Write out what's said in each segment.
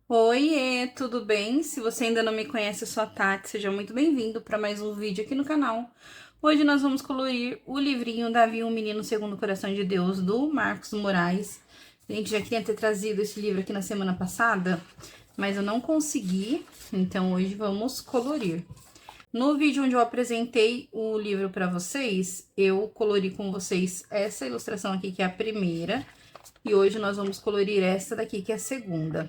Oiê, tudo bem? Se você ainda não me conhece, eu sou a Tati, seja muito bem-vindo para mais um vídeo aqui no canal. Hoje nós vamos colorir o livrinho Davi, um Menino Segundo o Coração de Deus, do Marcos Moraes. A gente já queria ter trazido esse livro aqui na semana passada, mas eu não consegui, então hoje vamos colorir. No vídeo onde eu apresentei o livro para vocês, eu colori com vocês essa ilustração aqui, que é a primeira, e hoje nós vamos colorir essa daqui, que é a segunda.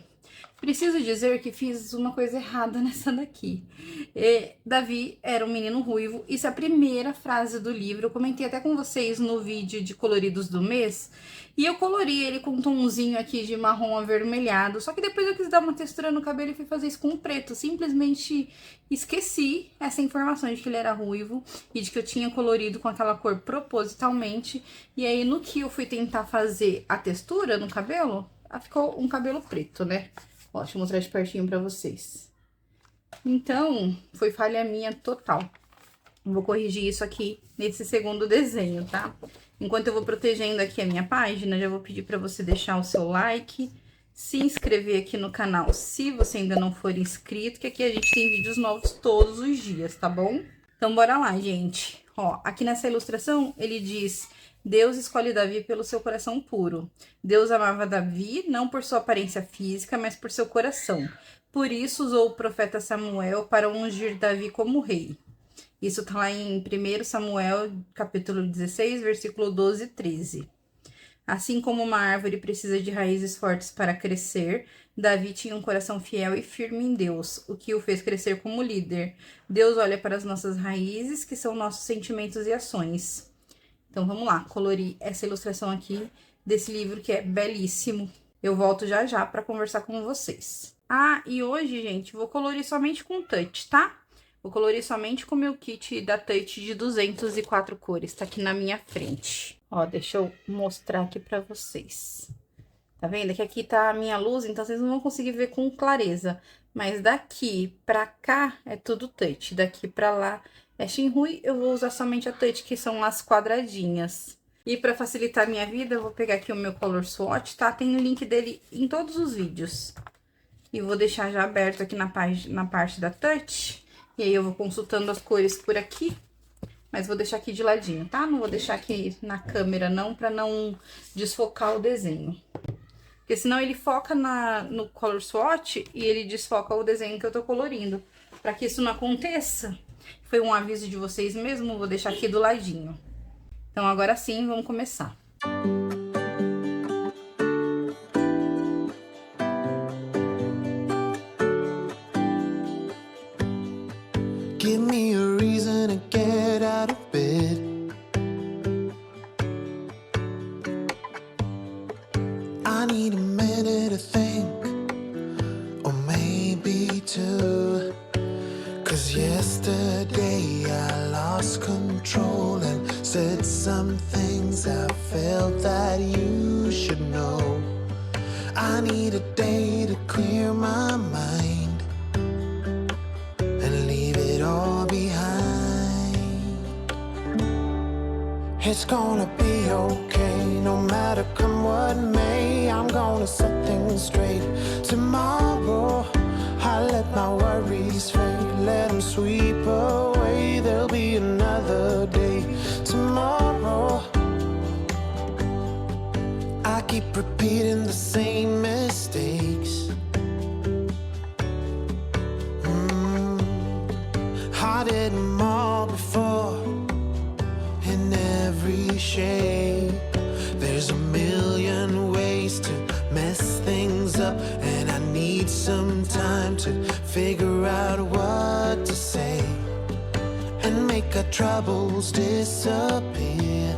Preciso dizer que fiz uma coisa errada nessa daqui. Davi era um menino ruivo. Isso é a primeira frase do livro. Eu comentei até com vocês no vídeo de coloridos do mês. E eu colori ele com um tomzinho aqui de marrom avermelhado. Só que depois eu quis dar uma textura no cabelo e fui fazer isso com preto. Simplesmente esqueci essa informação de que ele era ruivo e de que eu tinha colorido com aquela cor propositalmente. E aí, no que eu fui tentar fazer a textura no cabelo, ficou um cabelo preto, né? Ó, deixa eu mostrar de pertinho pra vocês. Então, foi falha minha total. Vou corrigir isso aqui nesse segundo desenho, tá? Enquanto eu vou protegendo aqui a minha página, já vou pedir pra você deixar o seu like, se inscrever aqui no canal se você ainda não for inscrito, que aqui a gente tem vídeos novos todos os dias, tá bom? Então, bora lá, gente. Ó, aqui nessa ilustração, ele diz: Deus escolhe Davi pelo seu coração puro. Deus amava Davi não por sua aparência física, mas por seu coração. Por isso usou o profeta Samuel para ungir Davi como rei. Isso tá lá em 1 Samuel, capítulo 16, versículo 12 e 13. Assim como uma árvore precisa de raízes fortes para crescer, Davi tinha um coração fiel e firme em Deus, o que o fez crescer como líder. Deus olha para as nossas raízes, que são nossos sentimentos e ações. Então, vamos lá, colorir essa ilustração aqui desse livro que é belíssimo. Eu volto já já para conversar com vocês. Ah, e hoje, gente, vou colorir somente com touch, tá? Vou colorir somente com o meu kit da Touch de 204 cores, tá aqui na minha frente. Ó, deixa eu mostrar aqui pra vocês. Tá vendo? Que aqui tá a minha luz, então vocês não vão conseguir ver com clareza. Mas daqui pra cá é tudo Touch, daqui pra lá é Shinrui. Eu vou usar somente a Touch, que são as quadradinhas. E pra facilitar a minha vida, eu vou pegar aqui o meu Color Swatch, tá? Tem o link dele em todos os vídeos. E vou deixar já aberto aqui na parte da Touch. E aí eu vou consultando as cores por aqui, mas vou deixar aqui de ladinho, tá? Não vou deixar aqui na câmera não, pra não desfocar o desenho. Porque senão ele foca no Color Swatch e ele desfoca o desenho que eu tô colorindo. Pra que isso não aconteça, foi um aviso de vocês mesmo, vou deixar aqui do ladinho. Então agora sim, vamos começar. Give me a reason to get out of bed. I need a minute to think, or maybe two. 'Cause yesterday I lost control and said some things I felt that you should know. I need a day to clear my mind and leave it all behind. It's gonna be okay, no matter come what may. I'm gonna set things straight. Tomorrow I let my worries fade, let them sweep away. There'll be another day tomorrow. I keep repeating the same mistakes. I did them all before, in every shape. There's a million ways to mess things up, and I need some time to figure out what to say and make our troubles disappear.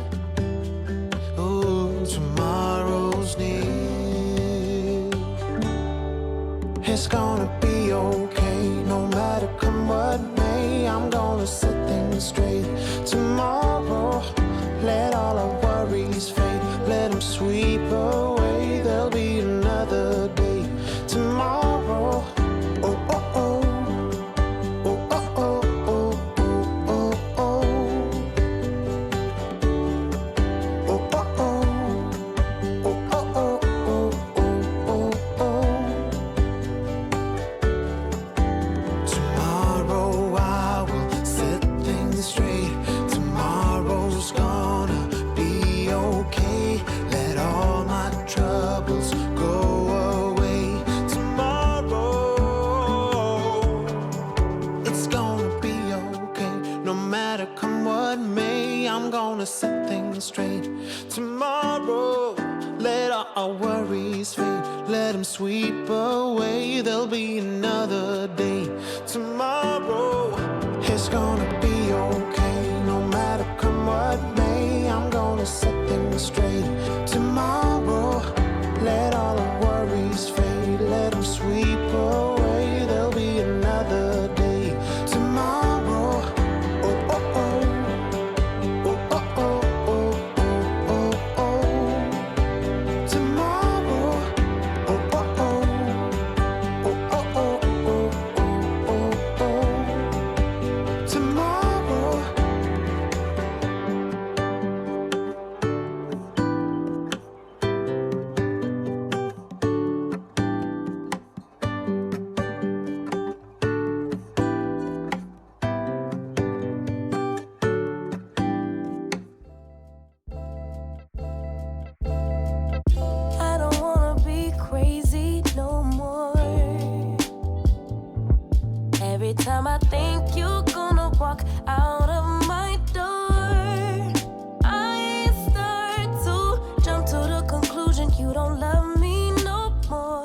Oh, tomorrow's near. It's gonna be okay, no matter come what may. I'm gonna set things straight. Tomorrow, let all our worries fade, let them sweep away. There'll be another day tomorrow. Oh, oh, oh. Oh, oh, oh, oh, oh, oh, oh. Oh, oh, oh. Oh, oh, oh, oh, oh, oh, oh. I'm gonna set things straight. Tomorrow, let all our worries fade. Let them sweep away. There'll be another day. Tomorrow, it's gonna be okay. No matter come what may, I'm gonna set things straight. Tomorrow, let all our worries fade. Let them sweep away. There'll be another day. Tomorrow, oh, oh, oh. Oh, oh, oh, oh, oh, oh, oh. Tomorrow, oh, oh, oh. Oh, oh, oh, oh, oh, oh, oh. Tomorrow. I don't wanna be crazy no more. Every time I think you're gonna walk out of my door, I start to jump to the conclusion you don't love me no more.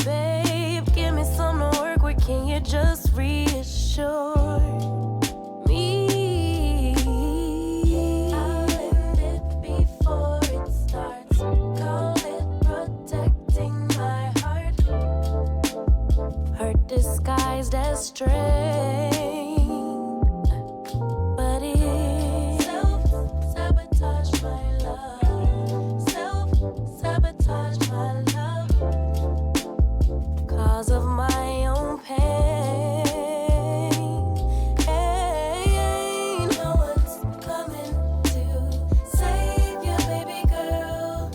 Babe, give me some to work with, can you just reassure me? I'll end it before it starts. Call it protecting my heart. Hurt disguised as strength, but it's self-sabotage my love. Self-sabotage my love. Cause of my own pain. No one's coming to save you, baby girl.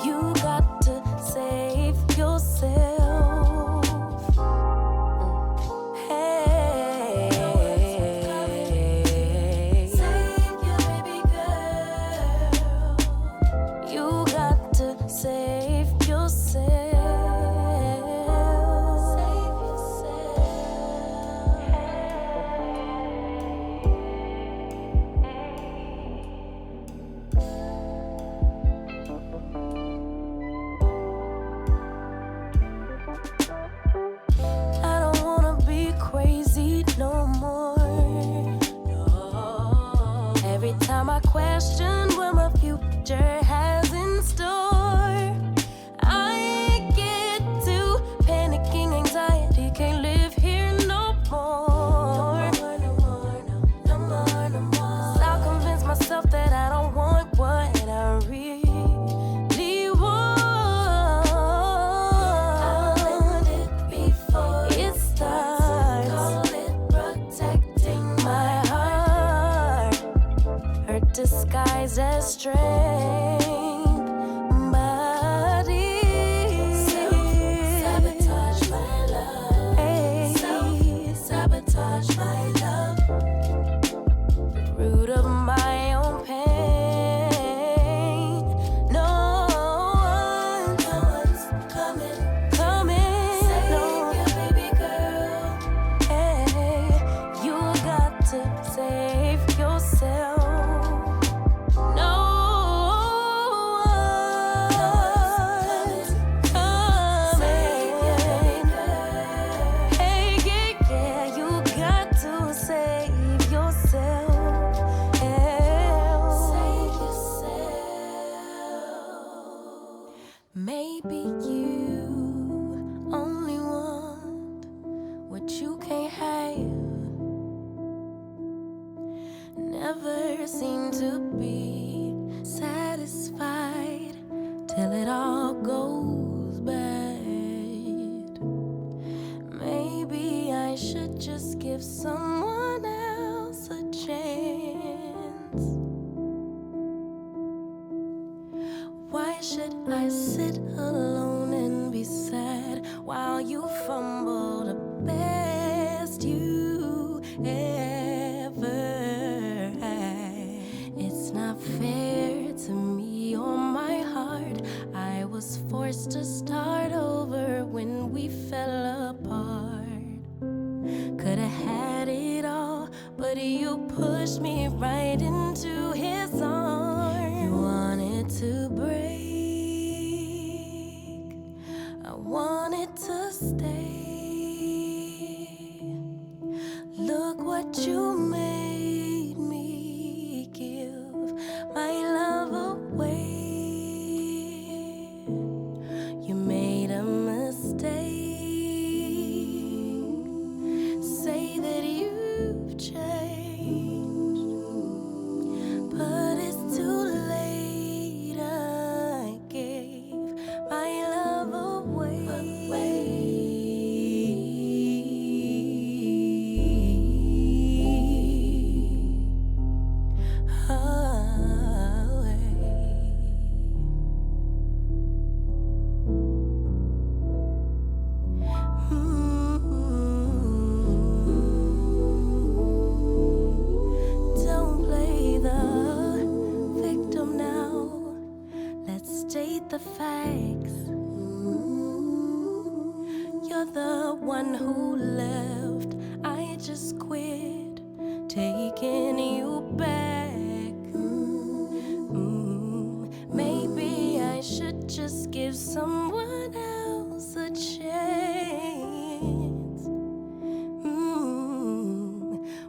You got to save yourself. Hey, save you, baby girl. You got to save yourself. Save yourself. I don't wanna be crazy no more. Every time I question what my future has in store, I get to panicking, anxiety, can't live here no more. No more. So I'll convince myself that I don't want what I really want. I'll end it before it starts. Call it protecting my heart. Hurt disguised as strength, but it's self-sabotage my love. Self-sabotage my love. Root of my own pain. No one's coming. Save you, baby girl. Hey, you got to save yourself. No one's coming. Save you, baby girl. Hey, yeah, you got to save yourself. Save yourself. Maybe you only want what you can't have. Never seem to be satisfied till it all goes bad. Maybe I should just give someone else a chance. Why should I sit alone and be sad while you fumble the best you ever had? It's not fair to me or my heart. I was forced to start over when we fell apart. Could've had it all. pushed me right into his arms. You wanted to break, I wanted to stay. Look what you made me give my love away. You made a mistake. Say that you've changed, but it's too late. I gave my love away. Don't play the victim now. Let's state the facts. You're the one who left. I just quit taking you back. Maybe I should just give someone else a chance.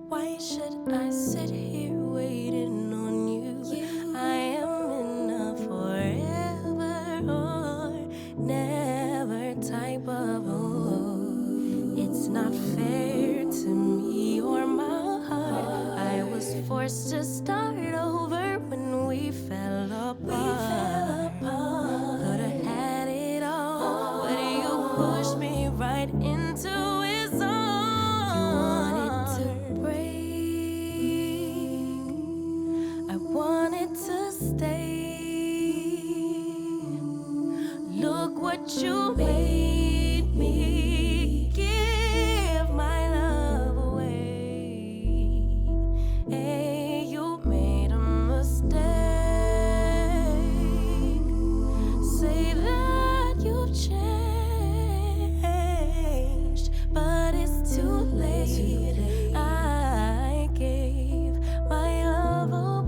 Why should I sit here waiting on you? I am in a forever or never type of mood. It's not fair to me or my heart. I was forced to start over when we fell apart. Could've had it all, but you pushed me right into his arms. You wanted to break, I wanted to stay. Look what you made me give my love away. Hey, you made a mistake. Say that you've changed, but it's too late. I gave my love away.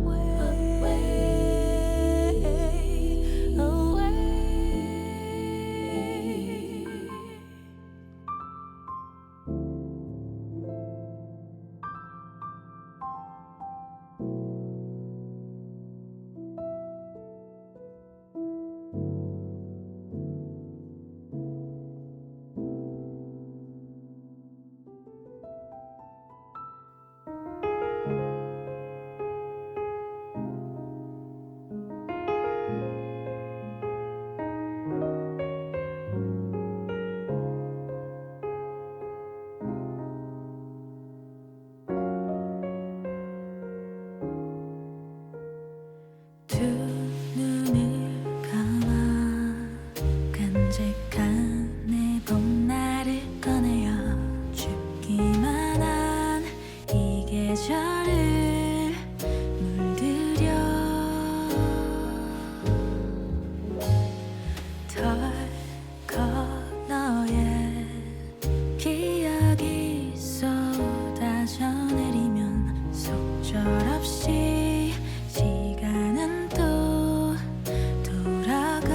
두 눈을 감아 깜찍한 내 봄날을 꺼내어 춥기만 한 이 계절을 물들여 덜컥 너의 기억이 쏟아져 내리면 속절없이 시간은 또 돌아가.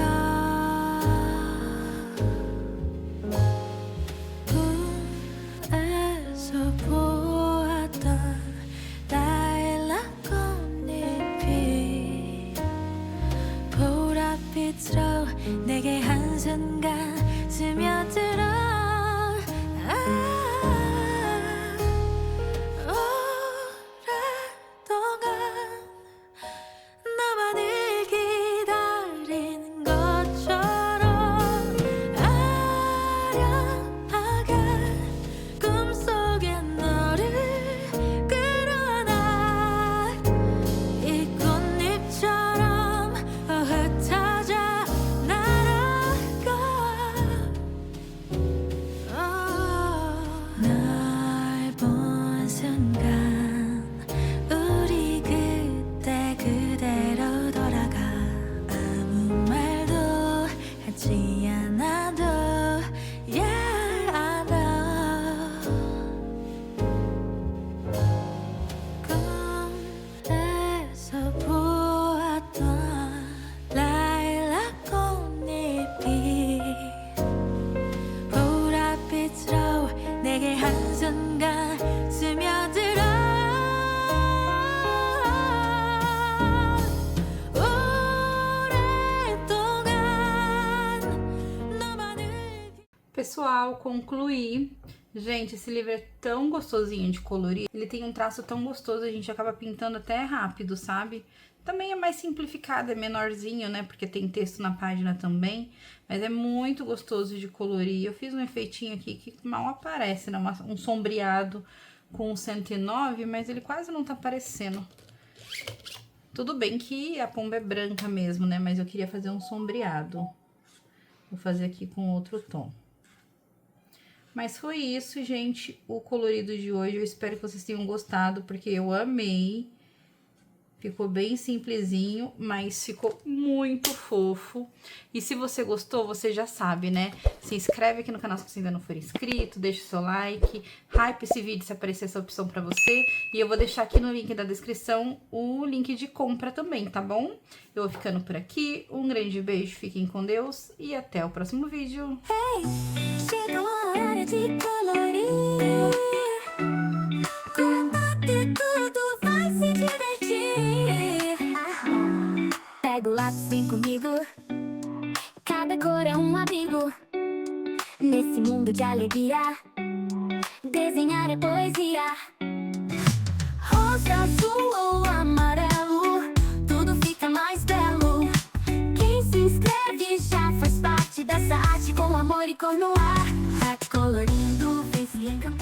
꿈에서 보았던 라일락 꽃잎이 보랏빛으로 내게 한순간 스며들어. 오래도 pessoal, concluí. Gente, esse livro é tão gostosinho de colorir. Ele tem um traço tão gostoso, a gente acaba pintando até rápido, sabe? Também é mais simplificado, é menorzinho, né? Porque tem texto na página também. Mas é muito gostoso de colorir. Eu fiz um efeitinho aqui que mal aparece, né? Um sombreado com 109, mas ele quase não tá aparecendo. Tudo bem que a pomba é branca mesmo, né? Mas eu queria fazer um sombreado. Vou fazer aqui com outro tom. Mas foi isso, gente, o colorido de hoje. Eu espero que vocês tenham gostado, porque eu amei. Ficou bem simplesinho, mas ficou muito fofo. E se você gostou, você já sabe, né? Se inscreve aqui no canal se você ainda não for inscrito, deixa o seu like, hype esse vídeo se aparecer essa opção pra você. E eu vou deixar aqui no link da descrição o link de compra também, tá bom? Eu vou ficando por aqui, um grande beijo, fiquem com Deus e até o próximo vídeo. Hey, chegou a hora de colorir. Contate tudo, vai se divertir. Pega o lápis, vem comigo. Cada cor é um abrigo. Nesse mundo de alegria, desenhar é poesia. Rosa, azul ou amarelo, tudo fica mais belo. Quem se inscreve já faz parte dessa arte, com amor e cor no ar. Tá colorindo, vem se encantar.